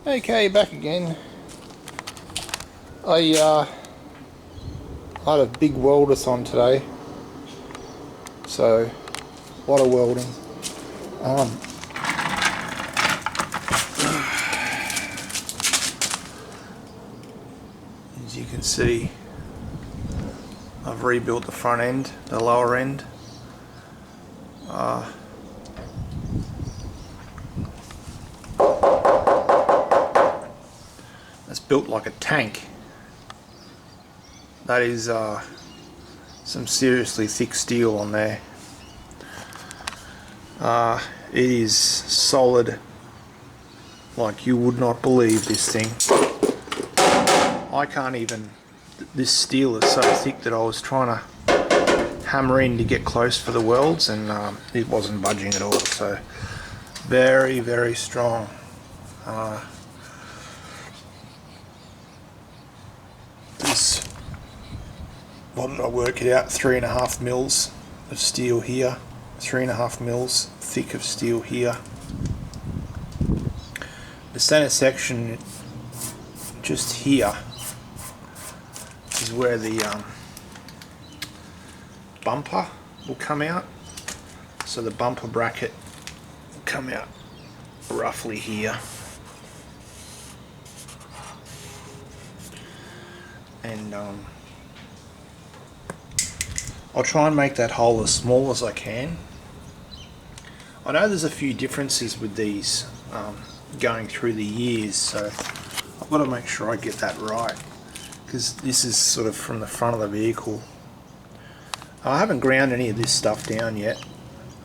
Okay, back again. I had a big weldathon today, so a lot of welding. As you can see, I've rebuilt the front end, the lower end. It's built like a tank. That is some seriously thick steel on there. It is solid like you would not believe, this thing. I can't even, this steel is so thick that I was trying to hammer in to get close for the welds, and it wasn't budging at all. So very, very strong. This, what did I work it out? 3.5 mils of steel here, 3.5 mils thick of steel here. The center section just here is where the bumper will come out. So the bumper bracket will come out roughly here. And I'll try and make that hole as small as I can. I know there's a few differences with these going through the years, so I've got to make sure I get that right, because this is sort of from the front of the vehicle. I haven't ground any of this stuff down yet.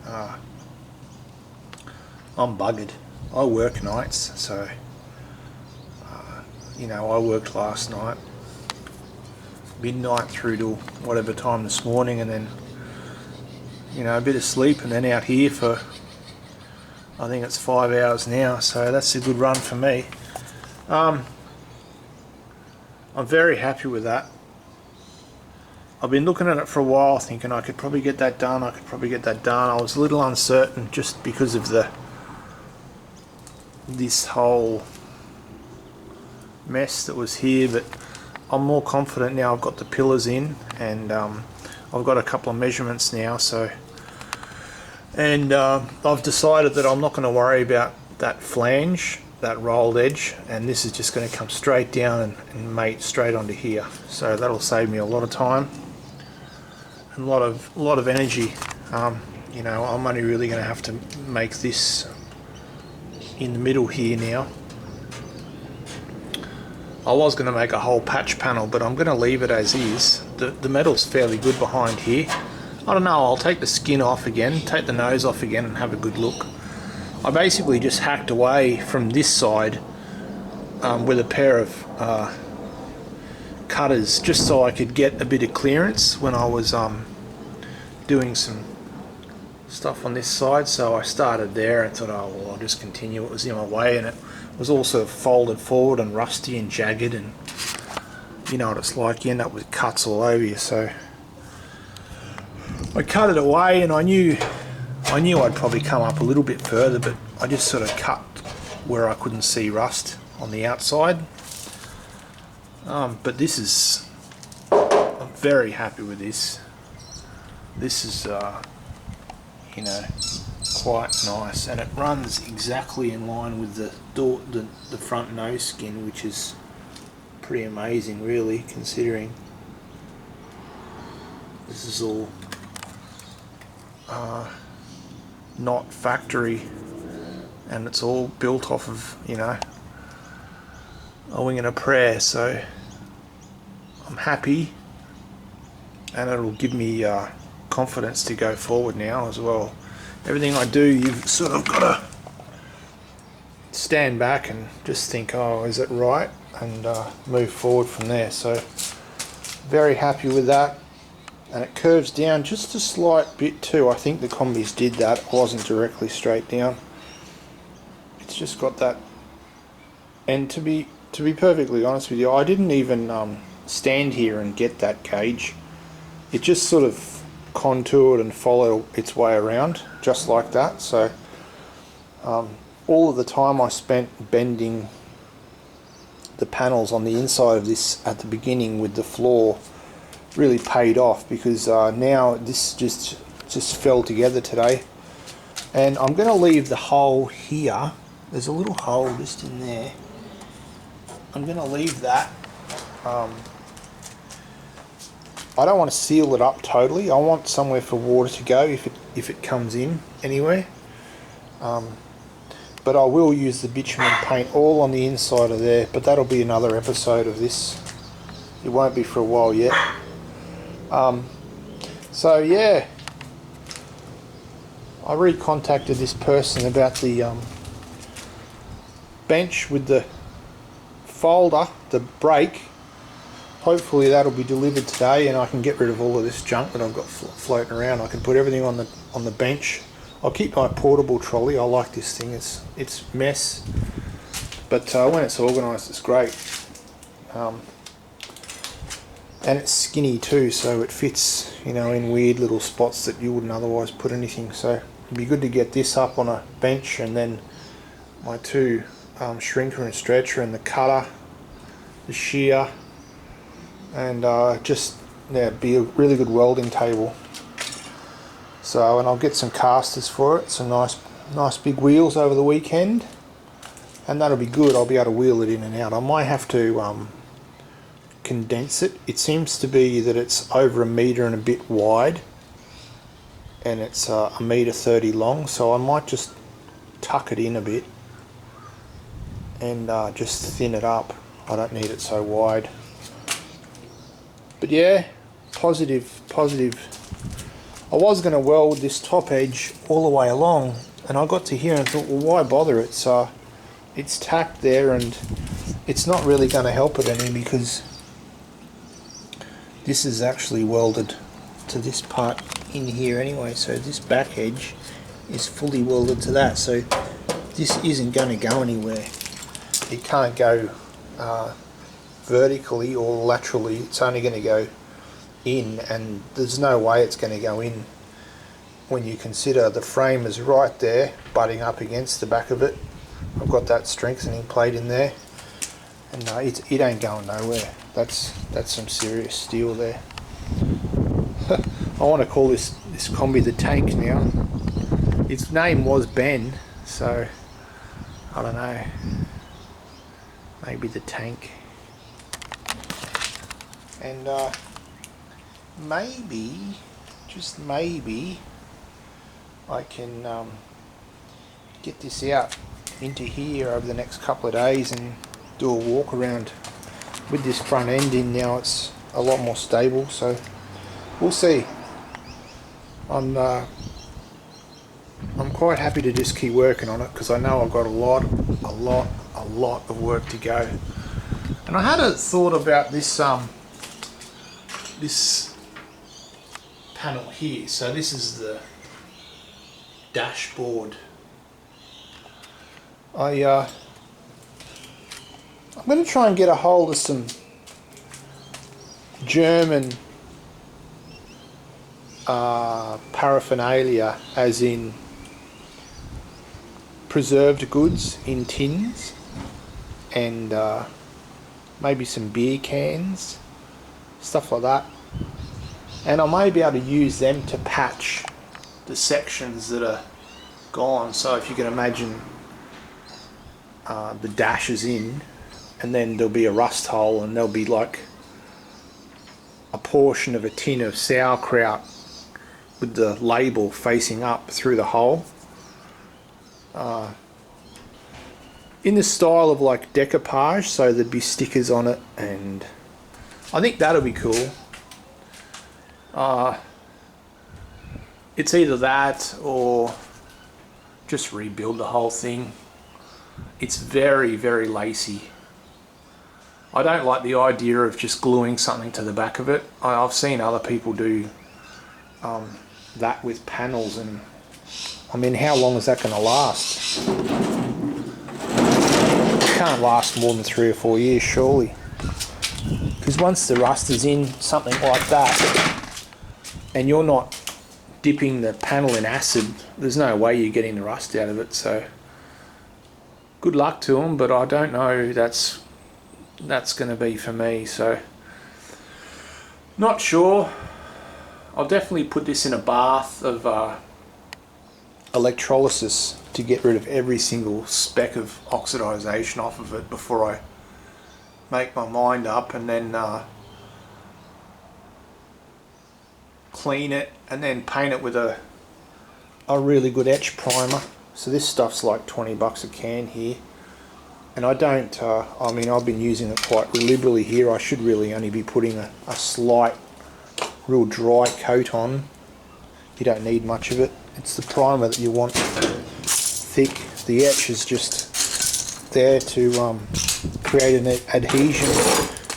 I'm buggered. I work nights, so you know, I worked last night, midnight through to whatever time this morning, and then, you know, a bit of sleep, and then out here for, I think it's 5 hours now, so that's a good run for me. I'm very happy with that. I've been looking at it for a while, thinking I could probably get that done, I was a little uncertain just because of this whole mess that was here, but I'm more confident now. I've got the pillars in, and I've got a couple of measurements now, so, and I've decided that I'm not going to worry about that flange, that rolled edge, and this is just going to come straight down and mate straight onto here. So that'll save me a lot of time and a lot of energy. You know, I'm only really going to have to make this in the middle here now. I was going to make a whole patch panel, but I'm going to leave it as is. The metal's fairly good behind here. I don't know, I'll take the skin off again, take the nose off again, and have a good look. I basically just hacked away from this side with a pair of cutters, just so I could get a bit of clearance when I was doing some stuff on this side. So I started there and thought, oh well, I'll just continue. It was in my way, and it was also folded forward and rusty and jagged, and you know what it's like, you end up with cuts all over you. So I cut it away, and I knew I'd probably come up a little bit further, but I just sort of cut where I couldn't see rust on the outside. But this is, I'm very happy with this. This is you know, quite nice, and it runs exactly in line with the front nose skin, which is pretty amazing, really, considering this is all not factory, and it's all built off of, you know, a wing and a prayer. So I'm happy, and it'll give me confidence to go forward now as well. Everything I do, you've sort of got to stand back and just think, oh, is it right, and move forward from there. So very happy with that. And it curves down just a slight bit too. I think the combis did that. It wasn't directly straight down. It's just got that. And to be perfectly honest with you, I didn't even stand here and get that gauge. It just sort of contoured and followed its way around just like that. So all of the time I spent bending the panels on the inside of this at the beginning with the floor really paid off, because now this just fell together today. And I'm going to leave the hole here. There's a little hole just in there. I'm going to leave that. I don't want to seal it up totally. I want somewhere for water to go if it comes in anywhere. But I will use the bitumen paint all on the inside of there, but that'll be another episode of this. It won't be for a while yet. So yeah, I recontacted this person about the bench with the folder, the brake. Hopefully that'll be delivered today, and I can get rid of all of this junk that I've got floating around. I can put everything on the bench. I'll keep my portable trolley. I like this thing. It's mess, but when it's organised, it's great. And it's skinny too, so it fits, you know, in weird little spots that you wouldn't otherwise put anything. So it'd be good to get this up on a bench, and then my two shrinker and stretcher and the cutter, the shear, and just be a really good welding table. So, and I'll get some casters for it, some nice big wheels over the weekend, and that'll be good. I'll be able to wheel it in and out. I might have to condense it. It seems to be that it's over 1 metre and a bit wide, and it's 1.30 metre long, so I might just tuck it in a bit and just thin it up. I don't need it so wide. But yeah, positive. I was going to weld this top edge all the way along, and I got to here and thought, well, why bother? It's tacked there, and it's not really going to help it any, because this is actually welded to this part in here anyway. So this back edge is fully welded to that, so this isn't going to go anywhere. It can't go vertically or laterally. It's only going to go in, and there's no way it's going to go in when you consider the frame is right there butting up against the back of it. I've got that strengthening plate in there, and it ain't going nowhere. That's some serious steel there. I want to call this combi the Tank now. Its name was Ben, so I don't know, maybe the Tank. And maybe, just maybe, I can get this out into here over the next couple of days and do a walk around with this front end in. Now it's a lot more stable, so we'll see. I'm quite happy to just keep working on it, because I know I've got a lot of work to go. And I had a thought about this this panel here. So this is the dashboard. I'm going to try and get a hold of some German paraphernalia, as in preserved goods in tins, and maybe some beer cans, stuff like that, and I may be able to use them to patch the sections that are gone. So if you can imagine the dashes in, and then there'll be a rust hole, and there'll be like a portion of a tin of sauerkraut with the label facing up through the hole, in the style of like decoupage, so there'd be stickers on it, and I think that'll be cool. It's either that or just rebuild the whole thing. It's very, very lacy. I don't like the idea of just gluing something to the back of it. I've seen other people do that with panels, and I mean, how long is that going to last? It can't last more than 3 or 4 years, surely. Because once the rust is in something like that, and you're not dipping the panel in acid, there's no way you're getting the rust out of it. So good luck to them, but I don't know that's that's going to be for me. So not sure. I'll definitely put this in a bath of electrolysis to get rid of every single speck of oxidization off of it before I make my mind up, and then clean it and then paint it with a really good etch primer. So this stuff's like 20 bucks a can here, and I don't I mean, I've been using it quite liberally here. I should really only be putting a slight real dry coat on. You don't need much of it. It's the primer that you want thick. The etch is just there to create an adhesion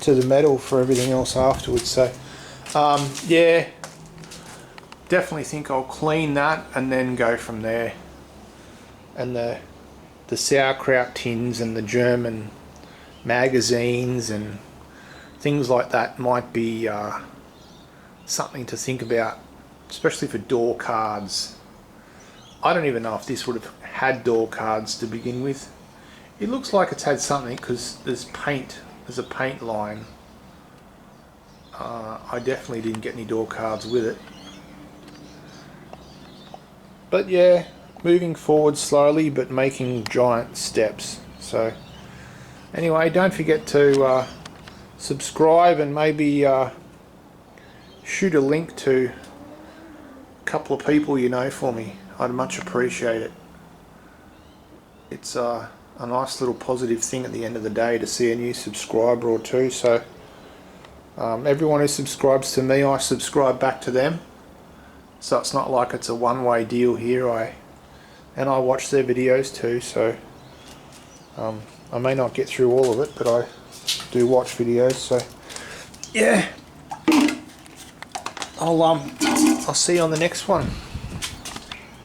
to the metal for everything else afterwards. So yeah, definitely think I'll clean that and then go from there. And the sauerkraut tins and the German magazines and things like that might be something to think about, especially for door cards. I don't even know if this would have had door cards to begin with. It looks like it's had something because there's a paint line. I definitely didn't get any door cards with it. But yeah, moving forward slowly but making giant steps. So anyway, don't forget to subscribe and maybe shoot a link to a couple of people you know for me. I'd much appreciate it. It's a nice little positive thing at the end of the day to see a new subscriber or two. So everyone who subscribes to me, I subscribe back to them. So it's not like it's a one-way deal here. I watch their videos too. So I may not get through all of it, but I do watch videos. So yeah, I'll see you on the next one.